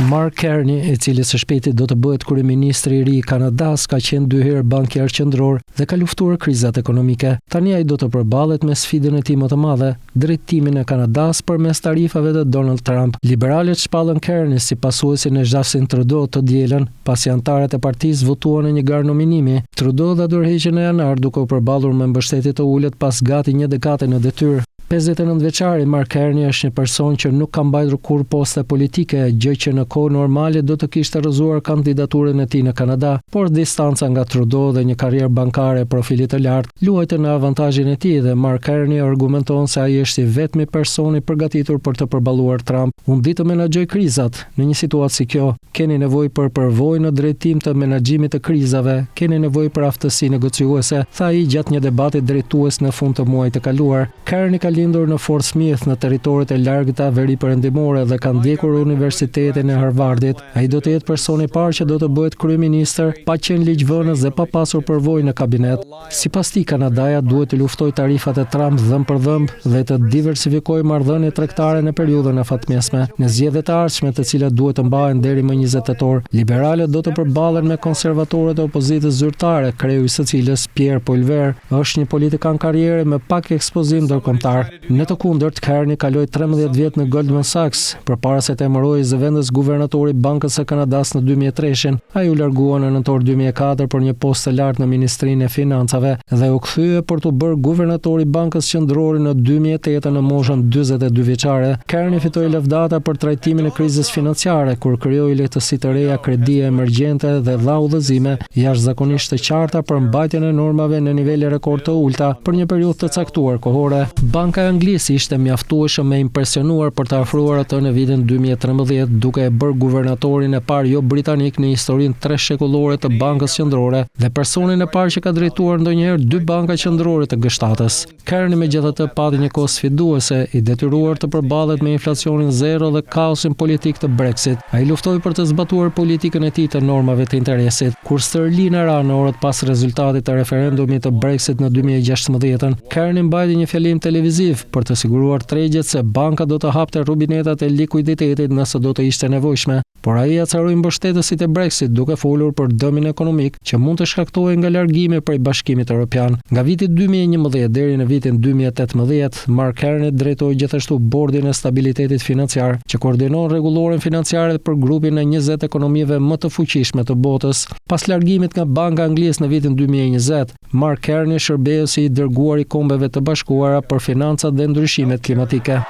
Mark Carney, i cili së shpejti do të bëhet kryeministri i ri i Kanadas, ka qenë 2 herë bankier qendror dhe ka luftuar krizat ekonomike. Tani ai do të përballet me sfidën e tij më të madhe, drejtimin e Kanadas përmes tarifave të Donald Trump. Liberalët shpallën Carney si pasuesin e Justin Trudeau të dielën, pasi anëtarët e partisë votuan në një garë nominimi. Trudeau dha dorëheqjen në janar duke u përballur me mbështetje të ulët pas gati një dekade në detyrë. 59 vjeçari Mark Carney është një person që nuk ka mbajtur kurrë poste politike, gjë që në kohë normale do të kishte rrëzuar kandidaturën e tij në Kanada, por distanca nga Trudeau dhe një karrierë bankare profilit të lartë luajtën në avantazhin e tij dhe Mark Carney argumenton se ai është i vetmi person i përgatitur për të përballuar Trump. Unë di të menaxhoj krizat. Në një situatë si kjo, keni nevojë për përvojë në drejtim të menaxhimit të krizave, keni nevojë për aftësi negociuese, tha ai gjatë një debati drejtues në fund të muajit të kaluar. Carney ka lindur në Fort Smith në territoret e largëta veri perëndimore dhe ka ndjekur universitetin e Harvardit. Ai do të jetë personi i parë që do të bëhet kryeministër pa qenë ligjvënës dhe pa pasur përvojë në kabinet. Sipas tij, Kanadaja duhet të luftojë tarifat e Trump dhëmb për dhëmb dhe të diversifikojë marrëdhëniet tregtare në periudhën e fatmesme. Në zgjedhjet e ardhshme, të cilat duhet të mbahen deri më 20 tetor, liberalët do të përballen me konservatorët e opozitës zyrtare, kreu i së cilës, Pierre Poilievre, është një politikan karriere me pak ekspozim ndërkombëtar. Në të kundërt, Carney kaloi 13 vjet në Goldman Sachs përpara se të emërohej zëvendës guvernatori i Bankës së Kanadas në 2003. Ai u largua në nëntor 2004 për një postë të lartë në Ministrinë e Financave dhe u kthye për të bërë guvernator i Bankës Qendrore në 2008 në moshën 42 vjeçare. Carney fitoi lëvdata për trajtimin e krizës financiare, kur krijoi lehtësi të reja kredie emergjente dhe dha udhëzime jashtëzakonisht të qarta për mbajtjen e normave në nivele rekord të ulta për një periudhë të caktuar kohore. Banka Anglisë ishte mjaftueshëm me impresionuar për të afruar atë në vitin 2013, duke e bërë guvernatorin e parë jo britanik në historinë 3 shekullore të Bankës Qendrore dhe personin e parë që ka drejtuar ndonjëherë 2 banka qendrore të G7-s. Carney megjithatë pati një kohë sfiduese, i detyruar të përballet me inflacionin zero dhe kaosin politik të Brexit. Ai luftoi për të zbatuar politikën e tij të normave të interesit. Kur sterlina ra në orët pas rezultatit të referendumit të Brexit në 2016, Carney mbajti një fjalim televiziv për të siguruar tregjet se banka do të hapte rubinetat e likuiditetit nëse do të ishte nevojshme. Por ai acaroi mbështetësit e Brexit duke folur për dëmin ekonomik që mund të shkaktojë nga largimi prej Bashkimit Evropian. Nga viti 2011 deri në vitin 2018, Mark Carney drejtoi gjithashtu Bordin e Stabilitetit Financiar, që koordinon rregulloren financiare për grupin e 20 ekonomive më të fuqishme të botës. Pas largimit nga Banka Angleze në vitin 2020, Mark Carney shërbeu si i dërguar i Kombeve të Bashkuara për financat dhe ndryshimet klimatike.